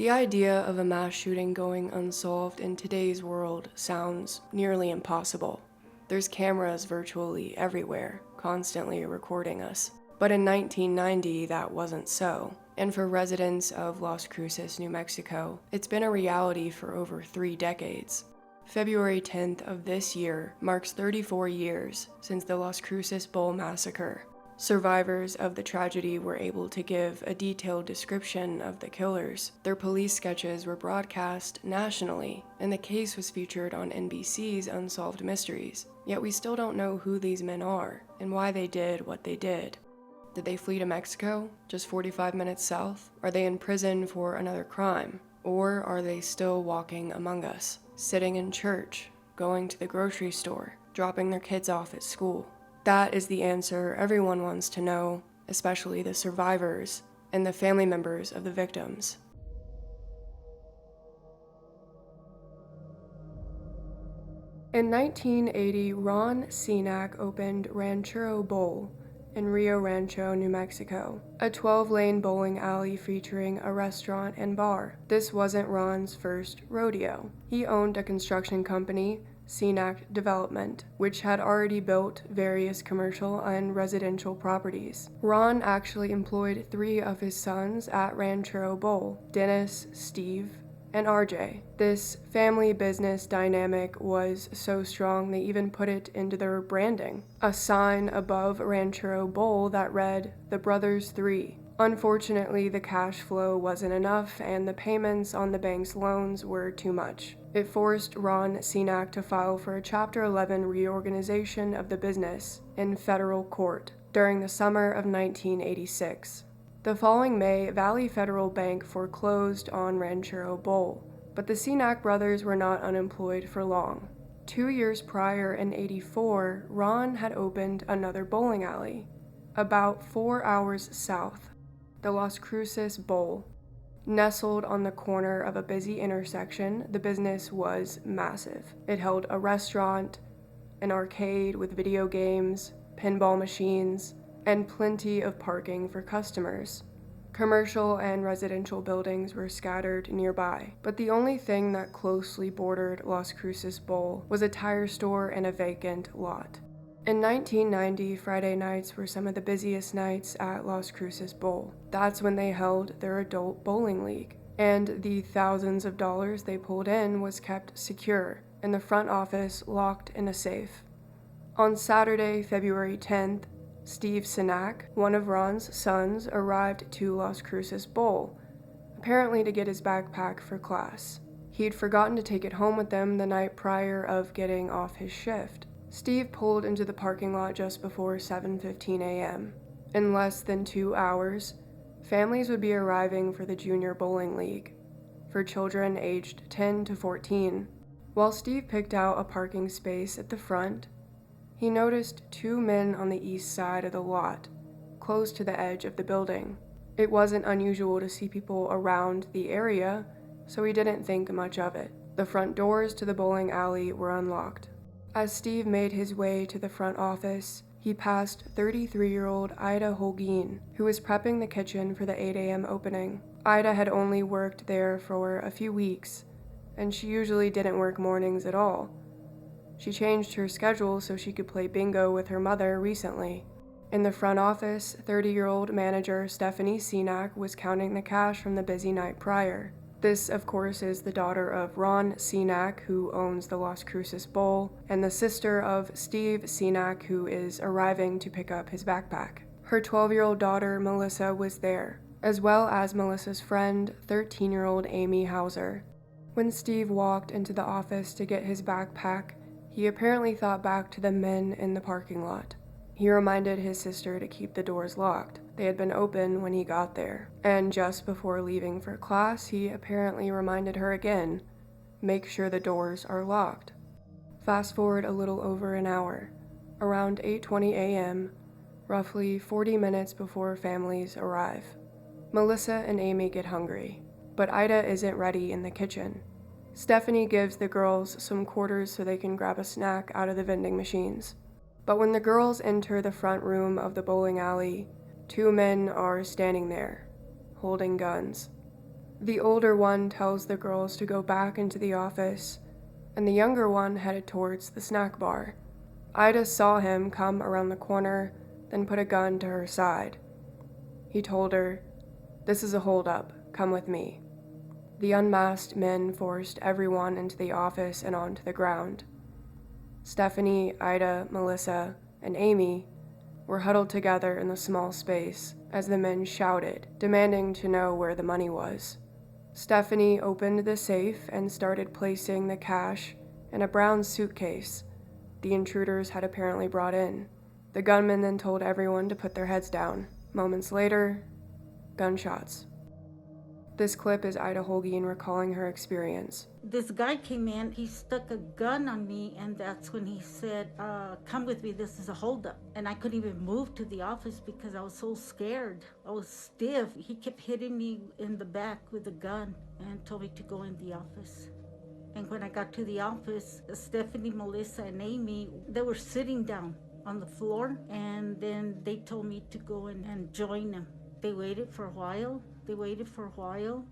The idea of a mass shooting going unsolved in today's world sounds nearly impossible. There's cameras virtually everywhere, constantly recording us. But in 1990, that wasn't so. And for residents of Las Cruces, New Mexico, it's been a reality for over 3 decades. February 10th of this year marks 34 years since the Las Cruces Bowl Massacre. Survivors of the tragedy were able to give a detailed description of the killers. Their police sketches were broadcast nationally, and the case was featured on NBC's Unsolved Mysteries. Yet we still don't know who these men are and why they did what they did. Did they flee to Mexico, just 45 minutes south? Are they in prison for another crime? Or are they still walking among us, sitting in church, going to the grocery store, dropping their kids off at school? That is the answer everyone wants to know, especially the survivors and the family members of the victims. In 1980, Ron Cenac opened Rancho Bowl in Rio Rancho, New Mexico, a 12-lane bowling alley featuring a restaurant and bar. This wasn't Ron's first rodeo. He owned a construction company, Cenac Development, which had already built various commercial and residential properties. Ron actually employed 3 of his sons at Rancho Bowl: Dennis, Steve, and RJ. This family business dynamic was so strong they even put it into their branding, a sign above Rancho Bowl that read, "The Brothers 3. Unfortunately, the cash flow wasn't enough and the payments on the bank's loans were too much. It forced Ron Cenac to file for a Chapter 11 reorganization of the business in federal court during the summer of 1986. The following May, Valley Federal Bank foreclosed on Rancho Bowl, but the Cenac brothers were not unemployed for long. 2 years prior, in '84, Ron had opened another bowling alley, about 4 hours south, the Las Cruces Bowl. Nestled on the corner of a busy intersection, the business was massive. It held a restaurant, an arcade with video games, pinball machines, and plenty of parking for customers. Commercial and residential buildings were scattered nearby, but the only thing that closely bordered Las Cruces Bowl was a tire store and a vacant lot. In 1990, Friday nights were some of the busiest nights at Las Cruces Bowl. That's when they held their adult bowling league, and the thousands of dollars they pulled in was kept secure in the front office, locked in a safe. On Saturday, February 10th, Steve Cenac, one of Ron's sons, arrived to Las Cruces Bowl, apparently to get his backpack for class. He'd forgotten to take it home with him the night prior of getting off his shift. Steve pulled into the parking lot just before 7:15 a.m. In less than 2 hours, families would be arriving for the Junior Bowling League, for children aged 10 to 14. While Steve picked out a parking space at the front, he noticed 2 men on the east side of the lot, close to the edge of the building. It wasn't unusual to see people around the area, so he didn't think much of it. The front doors to the bowling alley were unlocked. As Steve made his way to the front office, he passed 33-year-old Ida Holguin, who was prepping the kitchen for the 8 a.m. opening. Ida had only worked there for a few weeks, and she usually didn't work mornings at all. She changed her schedule so she could play bingo with her mother recently. In the front office, 30-year-old manager Stephanie Cenac was counting the cash from the busy night prior. This, of course, is the daughter of Ron Cenac, who owns the Las Cruces Bowl, and the sister of Steve Cenac, who is arriving to pick up his backpack. Her 12-year-old daughter, Melissa, was there, as well as Melissa's friend, 13-year-old Amy Hauser. When Steve walked into the office to get his backpack, he apparently thought back to the men in the parking lot. He reminded his sister to keep the doors locked. They had been open when he got there. And just before leaving for class, he apparently reminded her again, make sure the doors are locked. Fast forward a little over an hour. Around 8:20 a.m., roughly 40 minutes before families arrive. Melissa and Amy get hungry, but Ida isn't ready in the kitchen. Stephanie gives the girls some quarters so they can grab a snack out of the vending machines. But when the girls enter the front room of the bowling alley, 2 men are standing there, holding guns. The older one tells the girls to go back into the office, and the younger one headed towards the snack bar. Ida saw him come around the corner, then put a gun to her side. He told her, "This is a holdup, come with me." The unmasked men forced everyone into the office and onto the ground. Stephanie, Ida, Melissa, and Amy were huddled together in the small space as the men shouted, demanding to know where the money was. Stephanie opened the safe and started placing the cash in a brown suitcase the intruders had apparently brought in. The gunman then told everyone to put their heads down. Moments later, gunshots. This clip is Ida Holguin recalling her experience. This guy came in, he stuck a gun on me, and that's when he said, come with me, this is a holdup. And I couldn't even move to the office because I was so scared. I was stiff. He kept hitting me in the back with a gun and told me to go in the office. And when I got to the office, Stephanie, Melissa, and Amy, they were sitting down on the floor, and then they told me to go in and join them. They waited for a while.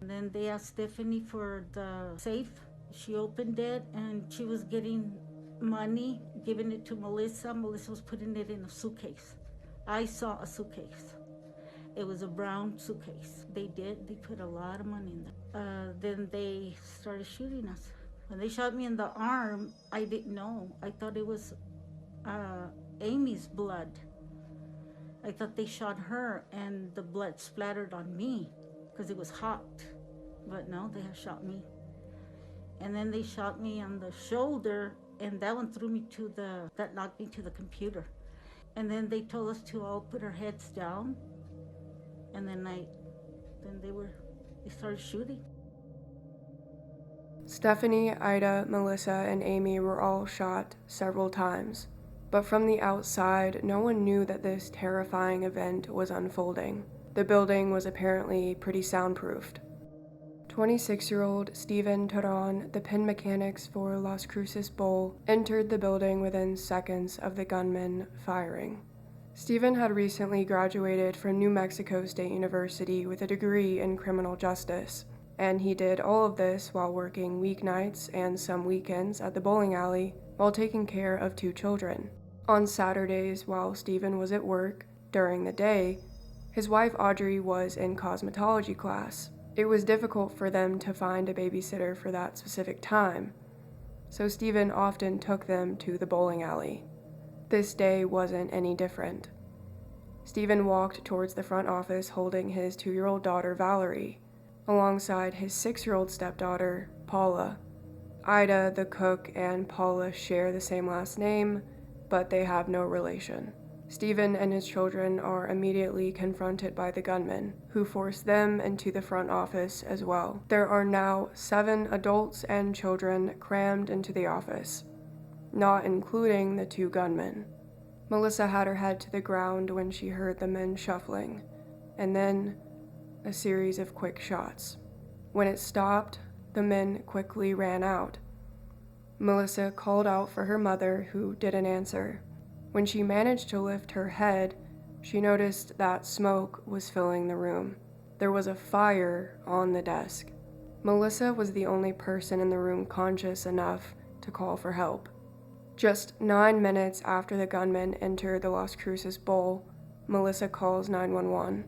And then they asked Stephanie for the safe. She opened it, and she was getting money, giving it to Melissa. Melissa was putting it in a suitcase. I saw a suitcase. It was a brown suitcase. They put a lot of money in there. Then they started shooting us. When they shot me in the arm, I didn't know. I thought it was Amy's blood. I thought they shot her and the blood splattered on me because it was hot. But no, they had shot me. And then they shot me on the shoulder, and that one threw me that knocked me to the computer. And then they told us to all put our heads down. And then they started shooting. Stephanie, Ida, Melissa, and Amy were all shot several times. But from the outside, no one knew that this terrifying event was unfolding. The building was apparently pretty soundproofed. 26-year-old Steven Terran, the pin mechanics for Las Cruces Bowl, entered the building within seconds of the gunman firing. Steven had recently graduated from New Mexico State University with a degree in criminal justice, and he did all of this while working weeknights and some weekends at the bowling alley while taking care of 2 children. On Saturdays, while Steven was at work, during the day, his wife Audrey was in cosmetology class. It was difficult for them to find a babysitter for that specific time, so Steven often took them to the bowling alley. This day wasn't any different. Steven walked towards the front office holding his 2-year-old daughter Valerie, alongside his 6-year-old stepdaughter Paula. Ida, the cook, and Paula share the same last name, but they have no relation. Steven and his children are immediately confronted by the gunman, who force them into the front office as well. There are now 7 adults and children crammed into the office, not including the 2 gunmen. Melissa had her head to the ground when she heard the men shuffling, and then a series of quick shots. When it stopped, the men quickly ran out. Melissa called out for her mother, who didn't answer. When she managed to lift her head, she noticed that smoke was filling the room. There was a fire on the desk. Melissa was the only person in the room conscious enough to call for help. Just 9 minutes after the gunman entered the Las Cruces Bowl, Melissa calls 911.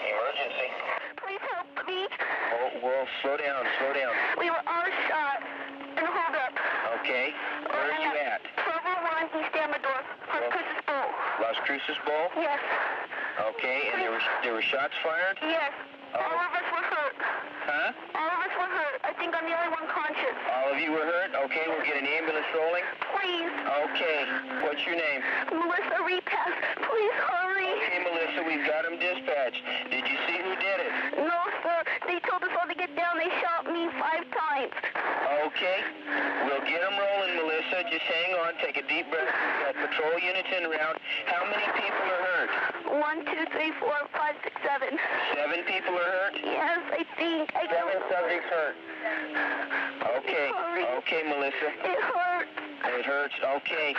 Emergency. Please help me. Oh, well, slow down. We were all shot and hold up. Okay. Where are you at? 1201 East Amador, Las Cruces Bowl. Las Cruces Bowl? Yes. Okay, and there were shots fired? Yes. Oh. All of us were hurt. Huh? All of us were hurt. I think I'm the only one conscious. All of you were hurt? Okay, we'll get an ambulance rolling. Please. Okay. What's your name? Melissa Repass. Please hurry. Okay, Melissa, we've got them dispatched. Did you see who did it? No, sir. They told us all to get down. They shot me 5 times. Okay. We'll get them rolling, Melissa. Just hang on. Take a deep breath. We've got patrol units in route. How many people are hurt? 1, 2, 3, 4, 5, 6, 7. 7 people are hurt? Yes, I think. 7 subjects hurt. Okay. Sorry. Okay, Melissa. It hurts. It hurts? Okay.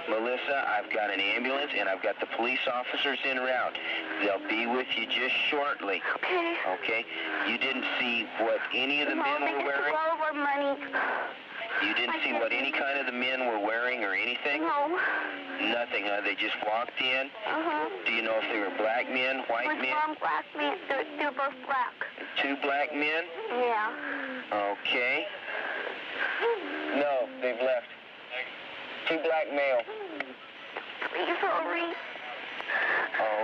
Melissa, I've got an ambulance and I've got the police officers en route. They'll be with you just shortly. Okay. Okay? You didn't see what any of the men they were just wearing? took all of our money. You didn't see what any kind of the men were wearing or anything? No. Nothing, huh? They just walked in? Uh-huh. Do you know if they were black men, white With men? mom, black man. They're both black. 2 black men? Yeah. Okay. No, they've left. 2 black male. Please hurry.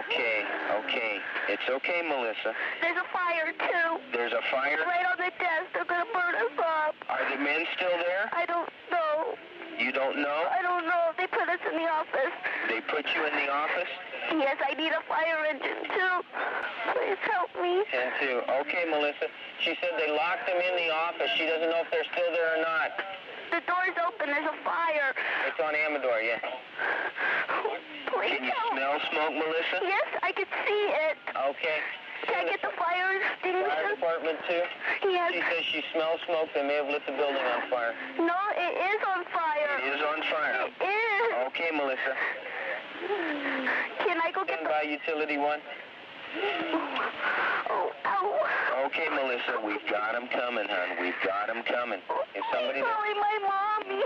Okay. It's okay, Melissa. There's a fire, too. There's a fire? Right on the desk. They're going to burn us up. Are the men still there? I don't know. You don't know? I don't know. They put us in the office. They put you in the office? Yes, I need a fire engine, too. Please help me. 10-2. Okay, Melissa. She said they locked them in the office. She doesn't know if they're still there or not. The door's open. There's a fire. It's on Amador, yeah. Please Can you help. smell smoke, Melissa? Yes, I can see it. Okay. Can I get the fire Fire extinguisher? department, too? Yes. She says she smells smoke. They may have lit the building on fire. No, it is on fire. It is on fire. It is. Okay, Melissa. Can I go get Stand the... by utility 1. Oh, ow. Okay, Melissa, we've got them coming, hon. We've got them coming. Is somebody He's there? calling my mommy.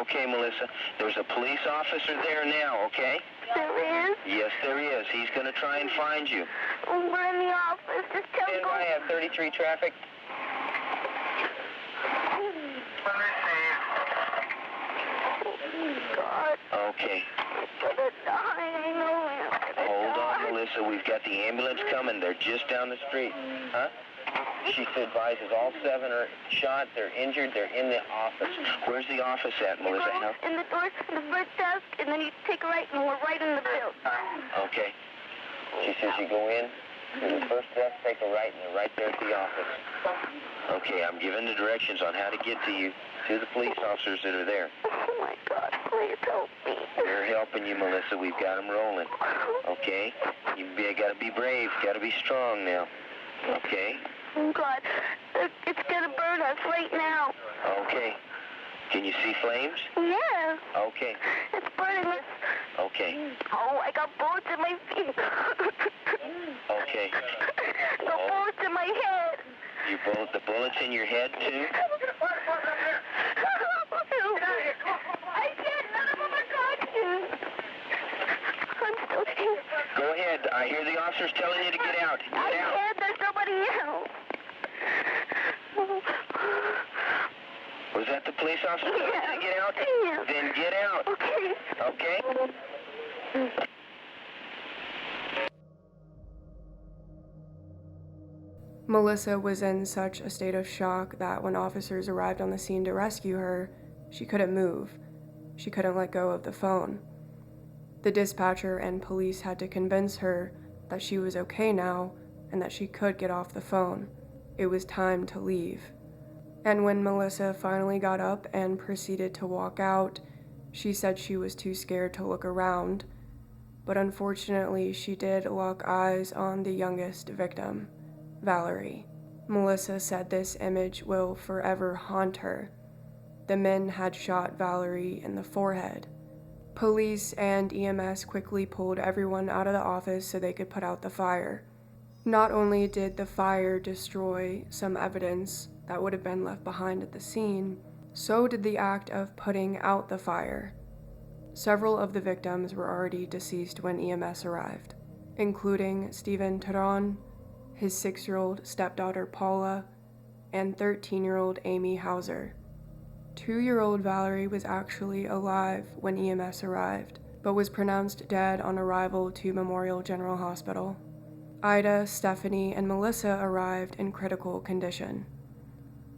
Okay, Melissa. There's a police officer there now, okay? There is? Yes, there is. He's going to try and find you. We're in the office. Just tell Stand him by at 33 traffic. God, Okay. I'm gonna die. I know it. Hold on, Melissa. We've got the ambulance coming. They're just down the street. Huh? She advises all 7 are shot. They're injured. They're in the office. Where's the office at, You Melissa? go in the door to the front desk, and then you take a right, and we're right in the building. Okay. She says you go in to the first desk, take a right, and you're right there at the office. Okay, I'm giving the directions on how to get to you, to the police officers that are there. Oh, my God. Please help me. We're helping you, Melissa. We've got them rolling. Okay? You got to be brave. Got to be strong now. Okay? Oh, God. It's going to burn us right now. Okay. Can you see flames? Yeah. Okay. It's burning us. Okay. Oh, I got bullets in my feet. Okay. The bullets in my head. The bullets in your head, too? I can't. None of them are talking. I'm still here. Go ahead. I hear the officers telling you to get out. Get I out. can't. There's nobody else. Was that the police officer telling you to get out? Yeah. Then get out. Okay. Okay? Melissa was in such a state of shock that when officers arrived on the scene to rescue her, she couldn't move. She couldn't let go of the phone. The dispatcher and police had to convince her that she was okay now and that she could get off the phone. It was time to leave. And when Melissa finally got up and proceeded to walk out, she said she was too scared to look around. But unfortunately, she did lock eyes on the youngest victim, Valerie. Melissa said this image will forever haunt her. The men had shot Valerie in the forehead. Police and EMS quickly pulled everyone out of the office so they could put out the fire. Not only did the fire destroy some evidence that would have been left behind at the scene, so did the act of putting out the fire. Several of the victims were already deceased when EMS arrived, including Stephen Teron, his 6-year-old stepdaughter Paula, and 13-year-old Amy Hauser. 2-year-old Valerie was actually alive when EMS arrived, but was pronounced dead on arrival to Memorial General Hospital. Ida, Stephanie, and Melissa arrived in critical condition.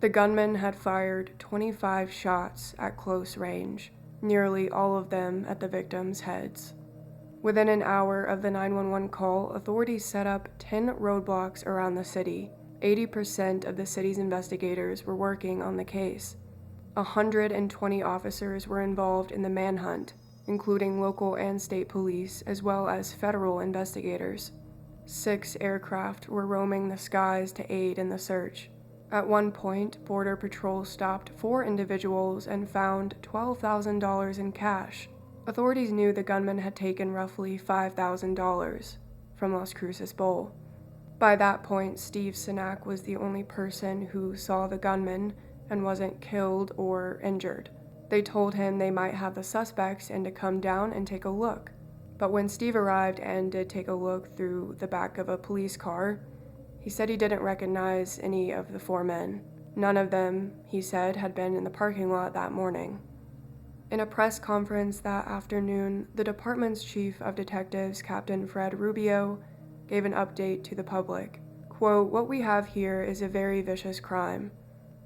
The gunman had fired 25 shots at close range, nearly all of them at the victims' heads. Within an hour of the 911 call, authorities set up 10 roadblocks around the city. 80% of the city's investigators were working on the case. 120 officers were involved in the manhunt, including local and state police, as well as federal investigators. 6 aircraft were roaming the skies to aid in the search. At one point, Border Patrol stopped 4 individuals and found $12,000 in cash. Authorities knew the gunman had taken roughly $5,000 from Las Cruces Bowl. By that point, Steve Sinak was the only person who saw the gunman and wasn't killed or injured. They told him they might have the suspects and to come down and take a look. But when Steve arrived and did take a look through the back of a police car, he said he didn't recognize any of the 4 men. None of them, he said, had been in the parking lot that morning. In a press conference that afternoon, the department's chief of detectives, Captain Fred Rubio, gave an update to the public. Quote, "What we have here is a very vicious crime.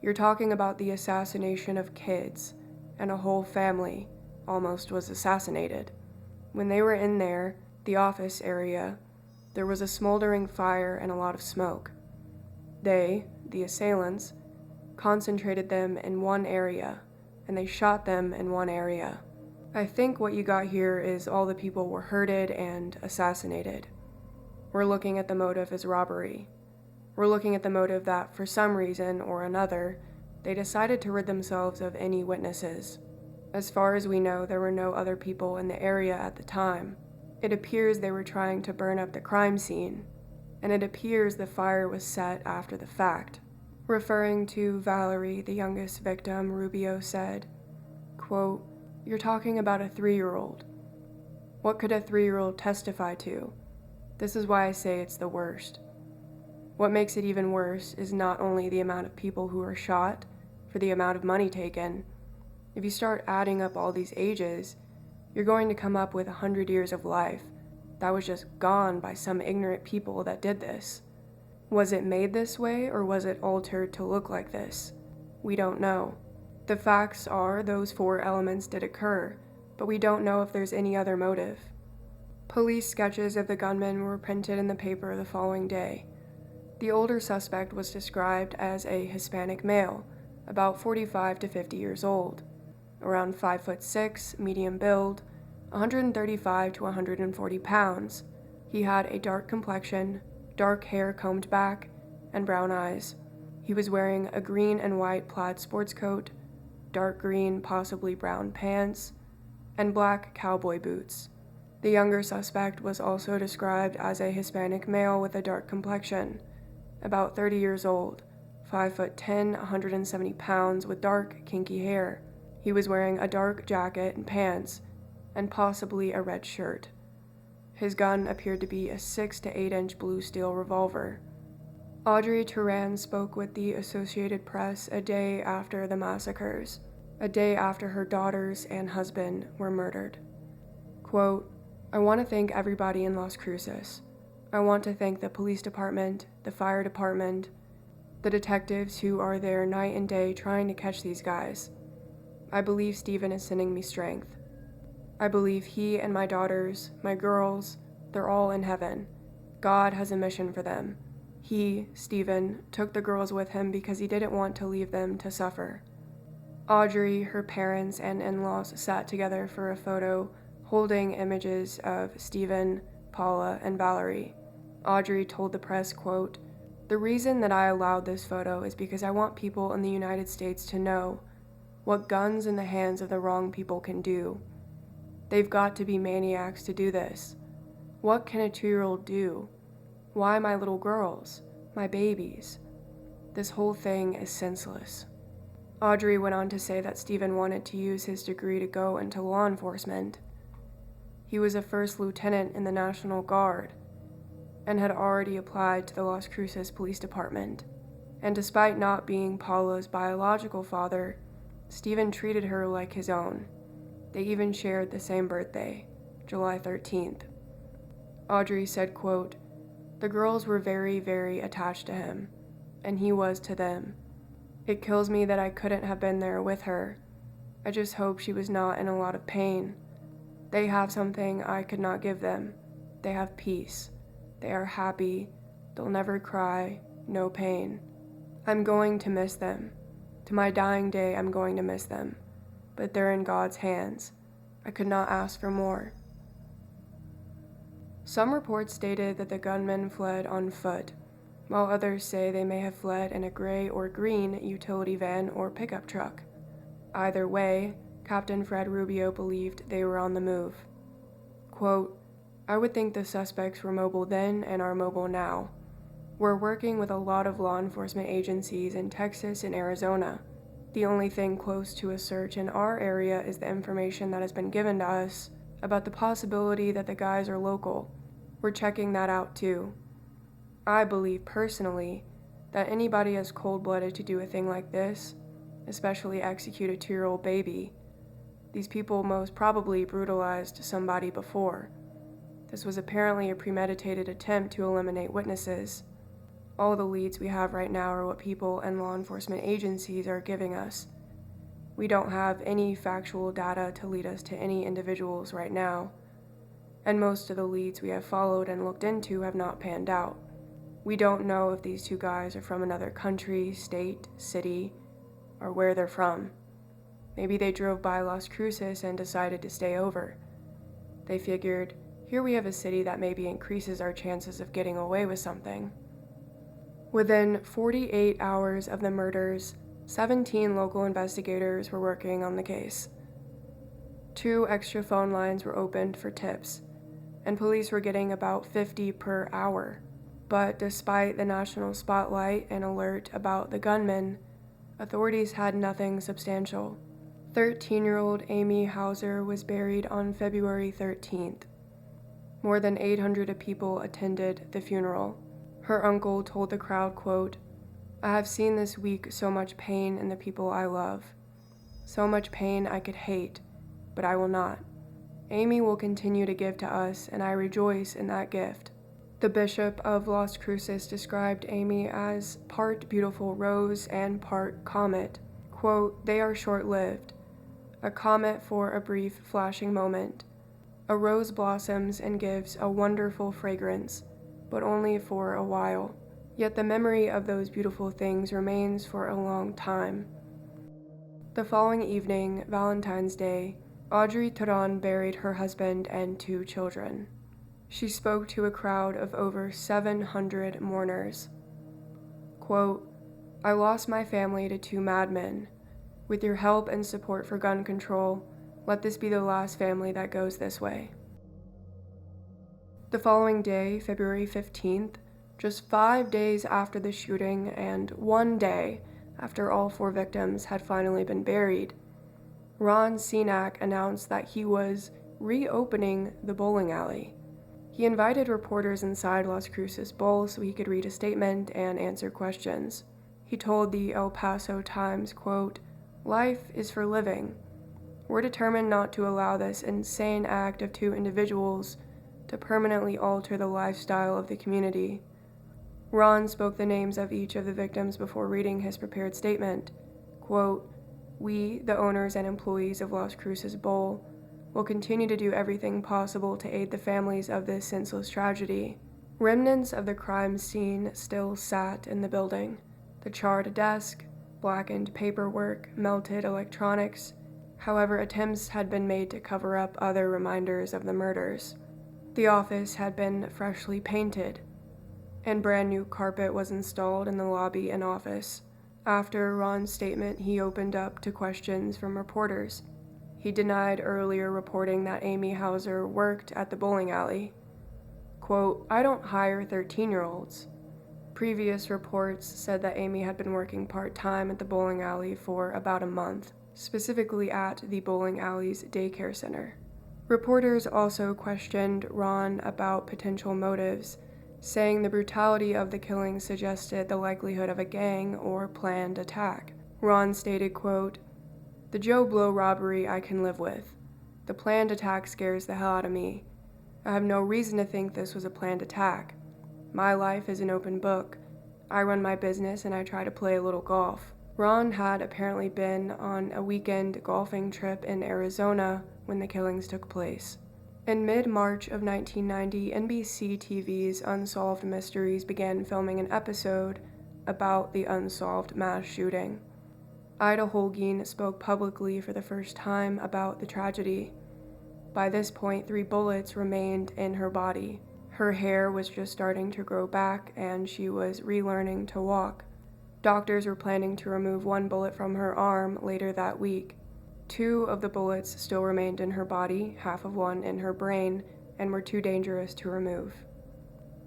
You're talking about the assassination of kids, and a whole family almost was assassinated. When they were in there, the office area, there was a smoldering fire and a lot of smoke. They, the assailants, concentrated them in one area, and they shot them in one area. I think what you got here is all the people were hurted and assassinated. We're looking at the motive as robbery. We're looking at the motive that, for some reason or another, they decided to rid themselves of any witnesses. As far as we know, there were no other people in the area at the time. It appears they were trying to burn up the crime scene, and it appears the fire was set after the fact." Referring to Valerie, the youngest victim, Rubio said, quote, "You're talking about a 3-year-old. What could a 3-year-old testify to? This is why I say it's the worst. What makes it even worse is not only the amount of people who are shot for the amount of money taken. If you start adding up all these ages, you're going to come up with 100 years of life that was just gone by some ignorant people that did this. Was it made this way, or was it altered to look like this? We don't know. The facts are those 4 elements did occur, but we don't know if there's any other motive." Police sketches of the gunman were printed in the paper the following day. The older suspect was described as a Hispanic male, about 45 to 50 years old, around 5'6", medium build, 135 to 140 pounds. He had a dark complexion, dark hair combed back, and brown eyes. He was wearing a green and white plaid sports coat, dark green, possibly brown pants, and black cowboy boots. The younger suspect was also described as a Hispanic male with a dark complexion, about 30 years old, 5'10", 170 pounds, with dark, kinky hair. He was wearing a dark jacket and pants, and possibly a red shirt. His gun appeared to be a 6 to 8 inch blue steel revolver. Audrey Turan spoke with the Associated Press a day after the massacres, a day after her daughters and husband were murdered. Quote, "I want to thank everybody in Las Cruces. I want to thank the police department, the fire department, the detectives who are there night and day trying to catch these guys. I believe Stephen is sending me strength. I believe he and my daughters, my girls, they're all in heaven. God has a mission for them. He, Stephen, took the girls with him because he didn't want to leave them to suffer." Audrey, her parents, and in-laws sat together for a photo holding images of Stephen, Paula, and Valerie. Audrey told the press, quote, "The reason that I allowed this photo is because I want people in the United States to know what guns in the hands of the wrong people can do. They've got to be maniacs to do this. What can a 2-year-old do? Why my little girls? My babies? This whole thing is senseless." Audrey went on to say that Stephen wanted to use his degree to go into law enforcement. He was a first lieutenant in the National Guard and had already applied to the Las Cruces Police Department. And despite not being Paula's biological father, Stephen treated her like his own. They even shared the same birthday, July 13th. Audrey said, quote, "The girls were very, very attached to him, and he was to them. It kills me that I couldn't have been there with her. I just hope she was not in a lot of pain. They have something I could not give them. They have peace. They are happy. They'll never cry. No pain. I'm going to miss them. To my dying day, I'm going to miss them. But they're in God's hands. I could not ask for more." Some reports stated that the gunman fled on foot, while others say they may have fled in a gray or green utility van or pickup truck. Either way, Captain Fred Rubio believed they were on the move. Quote, "I would think the suspects were mobile then and are mobile now. We're working with a lot of law enforcement agencies in Texas and Arizona. The only thing close to a search in our area is the information that has been given to us about the possibility that the guys are local. We're checking that out too. I believe personally that anybody as cold-blooded to do a thing like this, especially execute a 2-year-old baby, these people most probably brutalized somebody before. This was apparently a premeditated attempt to eliminate witnesses. All the leads we have right now are what people and law enforcement agencies are giving us. We don't have any factual data to lead us to any individuals right now, and most of the leads we have followed and looked into have not panned out. We don't know if these two guys are from another country, state, city, or where they're from. Maybe they drove by Las Cruces and decided to stay over. They figured, here we have a city that maybe increases our chances of getting away with something." Within 48 hours of the murders, 17 local investigators were working on the case. 2 extra phone lines were opened for tips, and police were getting about 50 per hour. But despite the national spotlight and alert about the gunmen, authorities had nothing substantial. 13-year-old Amy Hauser was buried on February 13th. More than 800 people attended the funeral. Her uncle told the crowd, quote, "I have seen this week so much pain in the people I love. So much pain I could hate, but I will not. Amy will continue to give to us, and I rejoice in that gift." The Bishop of Las Cruces described Amy as part beautiful rose and part comet. Quote, "They are short-lived. A comet for a brief flashing moment. A rose blossoms and gives a wonderful fragrance, but only for a while. Yet the memory of those beautiful things remains for a long time." The following evening, Valentine's Day, Audrey Turan buried her husband and 2 children. She spoke to a crowd of over 700 mourners. Quote, "I lost my family to 2 madmen. With your help and support for gun control, let this be the last family that goes this way." The following day, February 15th, just 5 days after the shooting and 1 day after all 4 victims had finally been buried, Ron Cenac announced that he was reopening the bowling alley. He invited reporters inside Las Cruces Bowl so he could read a statement and answer questions. He told the El Paso Times, quote, "Life is for living. We're determined not to allow this insane act of 2 individuals to permanently alter the lifestyle of the community." Ron spoke the names of each of the victims before reading his prepared statement. Quote, "We, the owners and employees of Las Cruces Bowl, will continue to do everything possible to aid the families of this senseless tragedy." Remnants of the crime scene still sat in the building. The charred desk, blackened paperwork, melted electronics. However, attempts had been made to cover up other reminders of the murders. The office had been freshly painted, and brand new carpet was installed in the lobby and office. After Ron's statement, he opened up to questions from reporters. He denied earlier reporting that Amy Hauser worked at the bowling alley. Quote, "I don't hire 13-year-olds. Previous reports said that Amy had been working part-time at the bowling alley for about a month, specifically at the bowling alley's daycare center. Reporters also questioned Ron about potential motives, saying the brutality of the killing suggested the likelihood of a gang or planned attack. Ron stated, quote, "The Joe Blow robbery I can live with. The planned attack scares the hell out of me. I have no reason to think this was a planned attack. My life is an open book. I run my business and I try to play a little golf." Ron had apparently been on a weekend golfing trip in Arizona when the killings took place. In mid-March of 1990, NBC TV's Unsolved Mysteries began filming an episode about the unsolved mass shooting. Ida Holguin spoke publicly for the first time about the tragedy. By this point, 3 bullets remained in her body. Her hair was just starting to grow back, and she was relearning to walk. Doctors were planning to remove one bullet from her arm later that week. 2 of the bullets still remained in her body, half of one in her brain, and were too dangerous to remove.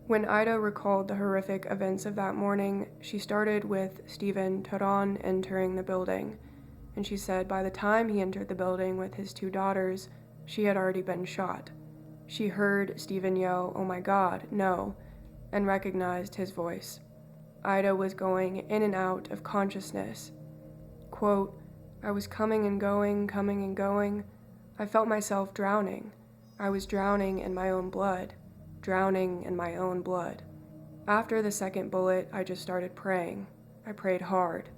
When Ida recalled the horrific events of that morning, she started with Stephen Turan entering the building, and she said by the time he entered the building with his 2 daughters, she had already been shot. She heard Stephen yell, "Oh my God, no," and recognized his voice. Ida was going in and out of consciousness. Quote, "I was coming and going. I felt myself drowning. I was drowning in my own blood. After the second bullet, I just started praying. I prayed hard.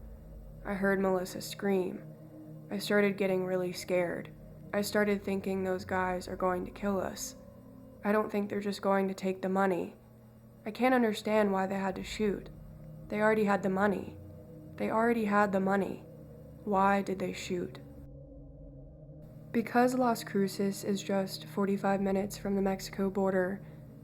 I heard Melissa scream. I started getting really scared. I started thinking those guys are going to kill us. I don't think they're just going to take the money. I can't understand why they had to shoot. They already had the money. Why did they shoot?" Because Las Cruces is just 45 minutes from the Mexico border,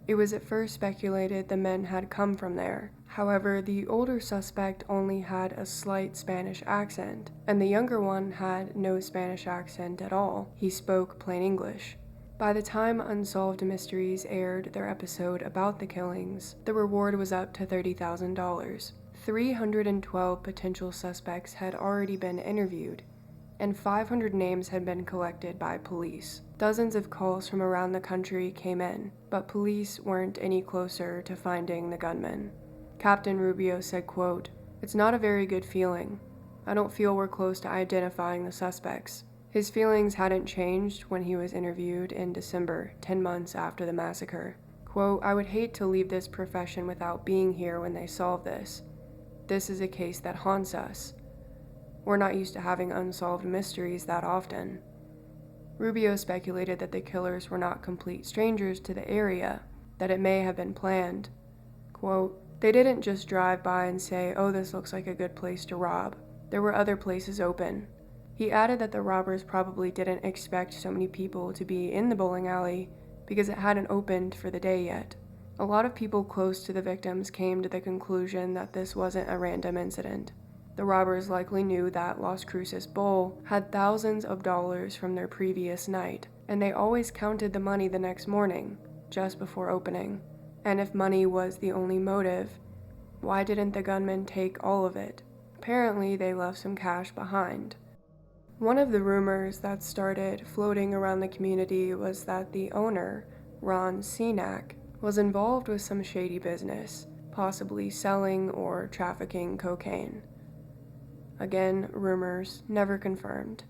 it was at first speculated the men had come from there. However, the older suspect only had a slight Spanish accent, and the younger one had no Spanish accent at all. He spoke plain English. By the time Unsolved Mysteries aired their episode about the killings, the reward was up to $30,000. 312 potential suspects had already been interviewed, and 500 names had been collected by police. Dozens of calls from around the country came in, but police weren't any closer to finding the gunmen. Captain Rubio said, quote, "It's not a very good feeling. I don't feel we're close to identifying the suspects." His feelings hadn't changed when he was interviewed in December, 10 months after the massacre. Quote, "I would hate to leave this profession without being here when they solve this. This is a case that haunts us. We're not used to having unsolved mysteries that often." Rubio speculated that the killers were not complete strangers to the area, that it may have been planned. Quote, "They didn't just drive by and say, 'Oh, this looks like a good place to rob.' There were other places open." He added that the robbers probably didn't expect so many people to be in the bowling alley because it hadn't opened for the day yet. A lot of people close to the victims came to the conclusion that this wasn't a random incident. The robbers likely knew that Las Cruces Bowl had thousands of dollars from their previous night, and they always counted the money the next morning, just before opening. And if money was the only motive, why didn't the gunmen take all of it? Apparently, they left some cash behind. One of the rumors that started floating around the community was that the owner, Ron Cenac, was involved with some shady business, possibly selling or trafficking cocaine. Again, rumors, never confirmed.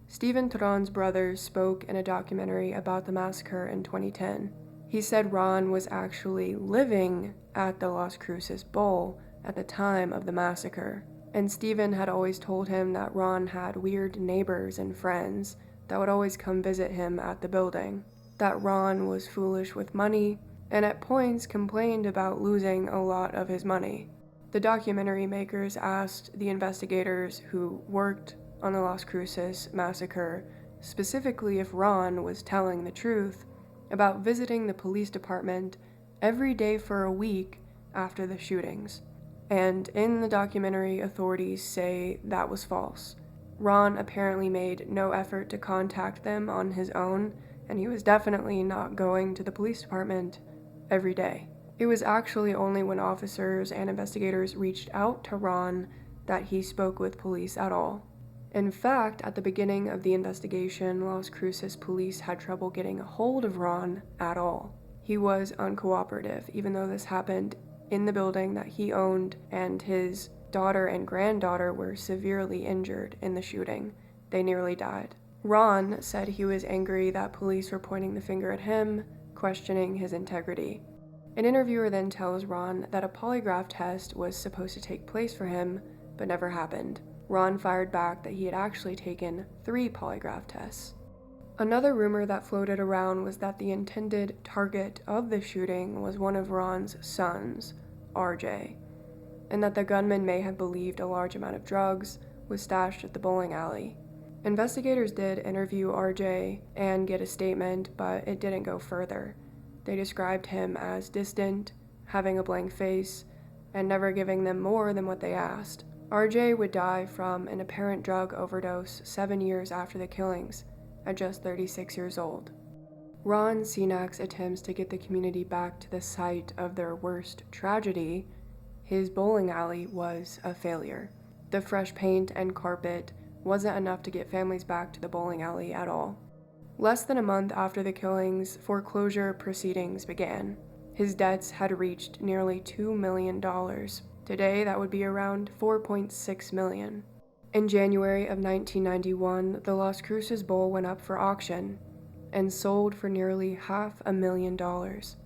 Stephen Turan's brother spoke in a documentary about the massacre in 2010. He said Ron was actually living at the Las Cruces Bowl at the time of the massacre, and Stephen had always told him that Ron had weird neighbors and friends that would always come visit him at the building, that Ron was foolish with money, and at points complained about losing a lot of his money. The documentary makers asked the investigators who worked on the Las Cruces massacre specifically if Ron was telling the truth about visiting the police department every day for a week after the shootings. And in the documentary, authorities say that was false. Ron apparently made no effort to contact them on his own, and he was definitely not going to the police department every day. It was actually only when officers and investigators reached out to Ron that he spoke with police at all. In fact, at the beginning of the investigation, Las Cruces police had trouble getting a hold of Ron at all. He was uncooperative, even though this happened in the building that he owned, and his daughter and granddaughter were severely injured in the shooting. They nearly died. Ron said he was angry that police were pointing the finger at him, questioning his integrity. An interviewer then tells Ron that a polygraph test was supposed to take place for him, but never happened. Ron fired back that he had actually taken 3 polygraph tests. Another rumor that floated around was that the intended target of the shooting was one of Ron's sons, RJ, and that the gunman may have believed a large amount of drugs was stashed at the bowling alley. Investigators did interview RJ and get a statement, but it didn't go further. They described him as distant, having a blank face, and never giving them more than what they asked. RJ would die from an apparent drug overdose 7 years after the killings, at just 36 years old. Ron Senak's attempts to get the community back to the site of their worst tragedy, his bowling alley, was a failure. The fresh paint and carpet wasn't enough to get families back to the bowling alley at all. Less than a month after the killings, foreclosure proceedings began. His debts had reached nearly $2 million. Today, that would be around $4.6 million. In January of 1991, the Las Cruces Bowl went up for auction and sold for nearly $500,000.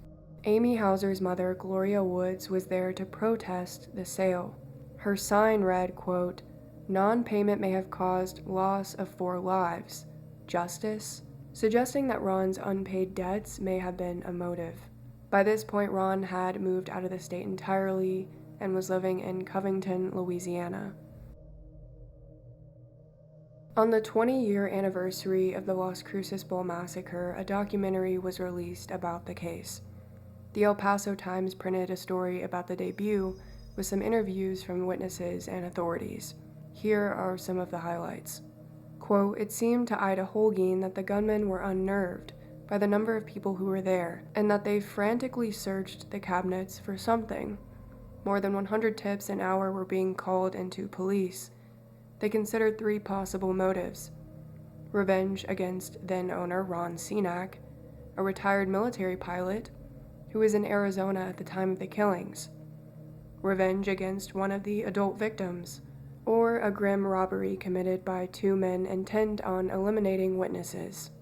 Amy Hauser's mother, Gloria Woods, was there to protest the sale. Her sign read, quote, "Non-payment may have caused loss of 4 lives. Justice?" Suggesting that Ron's unpaid debts may have been a motive. By this point, Ron had moved out of the state entirely and was living in Covington, Louisiana. On the 20-year anniversary of the Las Cruces Bowl Massacre, a documentary was released about the case. The El Paso Times printed a story about the debut with some interviews from witnesses and authorities. Here are some of the highlights. Quote, "It seemed to Ida Holguin that the gunmen were unnerved by the number of people who were there, and that they frantically searched the cabinets for something. More than 100 tips an hour were being called into police. They considered 3 possible motives: revenge against then-owner Ron Senak, a retired military pilot who was in Arizona at the time of the killings, revenge against one of the adult victims, or a grim robbery committed by 2 men intent on eliminating witnesses."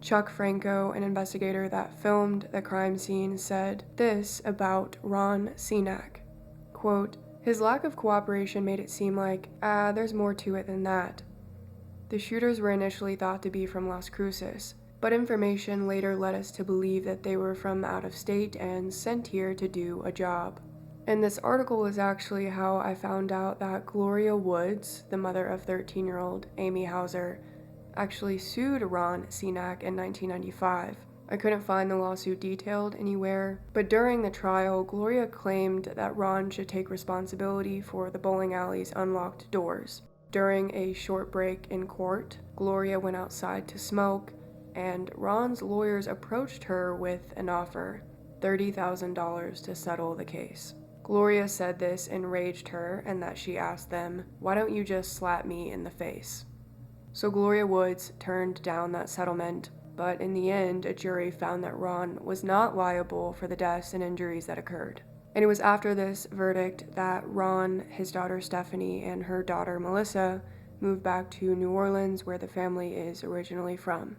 Chuck Franco, an investigator that filmed the crime scene, said this about Ron Senak, quote, "His lack of cooperation made it seem like, there's more to it than that. The shooters were initially thought to be from Las Cruces, but information later led us to believe that they were from out of state and sent here to do a job." And this article is actually how I found out that Gloria Woods, the mother of 13-year-old Amy Hauser, actually sued Ron Senak in 1995. I couldn't find the lawsuit detailed anywhere, but during the trial, Gloria claimed that Ron should take responsibility for the bowling alley's unlocked doors. During a short break in court, Gloria went outside to smoke, and Ron's lawyers approached her with an offer, $30,000 to settle the case. Gloria said this enraged her and that she asked them, "Why don't you just slap me in the face?" So Gloria Woods turned down that settlement, but in the end, a jury found that Ron was not liable for the deaths and injuries that occurred. And it was after this verdict that Ron, his daughter Stephanie, and her daughter Melissa moved back to New Orleans, where the family is originally from.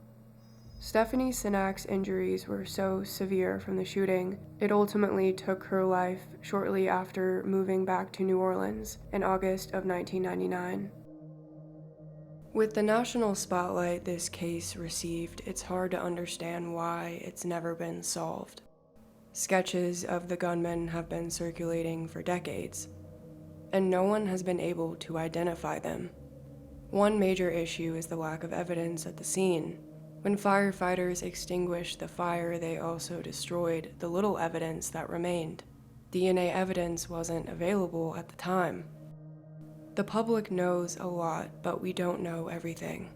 Stephanie Senak's injuries were so severe from the shooting, it ultimately took her life shortly after moving back to New Orleans in August of 1999. With the national spotlight this case received, it's hard to understand why it's never been solved. Sketches of the gunmen have been circulating for decades, and no one has been able to identify them. One major issue is the lack of evidence at the scene. When firefighters extinguished the fire, they also destroyed the little evidence that remained. DNA evidence wasn't available at the time. The public knows a lot, but we don't know everything.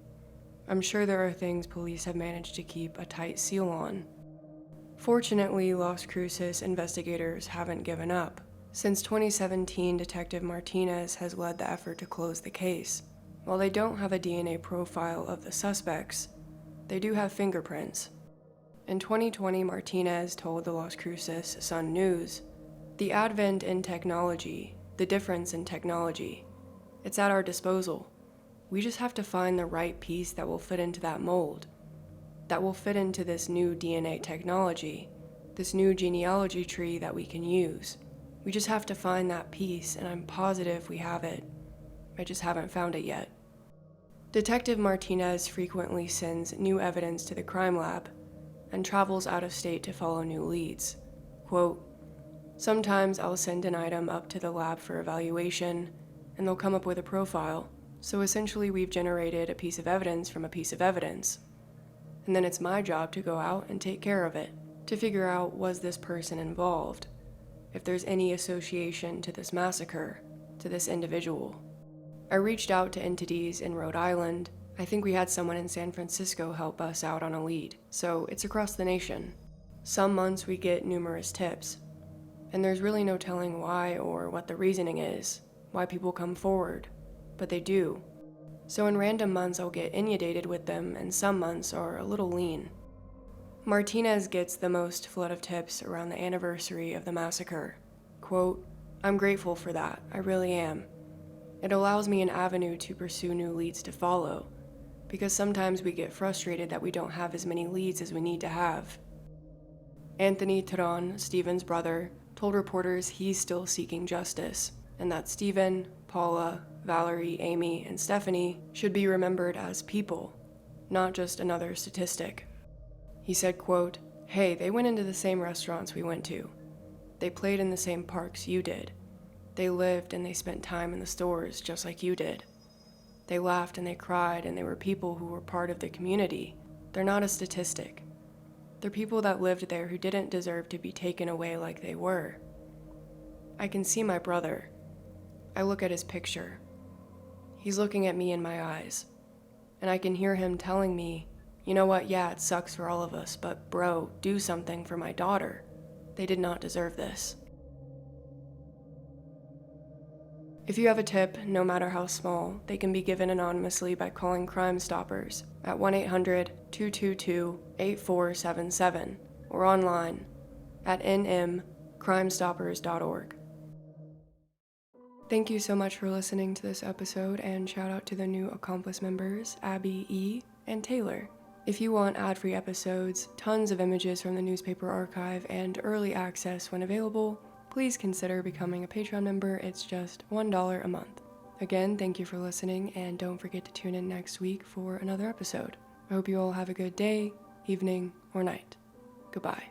I'm sure there are things police have managed to keep a tight seal on. Fortunately, Las Cruces investigators haven't given up. Since 2017, Detective Martinez has led the effort to close the case. While they don't have a DNA profile of the suspects, they do have fingerprints. In 2020, Martinez told the Las Cruces Sun News, "The advent in technology, the difference in technology, it's at our disposal. We just have to find the right piece that will fit into that mold, that will fit into this new DNA technology, this new genealogy tree that we can use. We just have to find that piece, and I'm positive we have it. I just haven't found it yet." Detective Martinez frequently sends new evidence to the crime lab and travels out of state to follow new leads. Quote, "Sometimes I'll send an item up to the lab for evaluation, and they'll come up with a profile. So essentially we've generated a piece of evidence from a piece of evidence. And then it's my job to go out and take care of it, to figure out, was this person involved? If there's any association to this massacre, to this individual. I reached out to entities in Rhode Island. I think we had someone in San Francisco help us out on a lead, so it's across the nation. Some months we get numerous tips, and there's really no telling why or what the reasoning is, why people come forward, but they do. So in random months I'll get inundated with them, and some months are a little lean. Martinez gets the most flood of tips around the anniversary of the massacre. Quote, "I'm grateful for that, I really am. It allows me an avenue to pursue new leads to follow, because sometimes we get frustrated that we don't have as many leads as we need to have." Anthony Teron, Stephen's brother, told reporters he's still seeking justice, and that Stephen, Paula, Valerie, Amy, and Stephanie should be remembered as people, not just another statistic. He said, quote, "Hey, they went into the same restaurants we went to. They played in the same parks you did. They lived and they spent time in the stores just like you did. They laughed and they cried, and they were people who were part of the community. They're not a statistic. They're people that lived there who didn't deserve to be taken away like they were. I can see my brother. I look at his picture. He's looking at me in my eyes, and I can hear him telling me, you know what, yeah, it sucks for all of us, but bro, do something for my daughter. They did not deserve this." If you have a tip, no matter how small, they can be given anonymously by calling Crime Stoppers at 1-800-222-8477 or online at nmcrimestoppers.org. Thank you so much for listening to this episode, and shout out to the new Accomplice members, Abby E. and Taylor. If you want ad-free episodes, tons of images from the newspaper archive, and early access when available, please consider becoming a Patreon member. It's just $1 a month. Again, thank you for listening, and don't forget to tune in next week for another episode. I hope you all have a good day, evening, or night. Goodbye.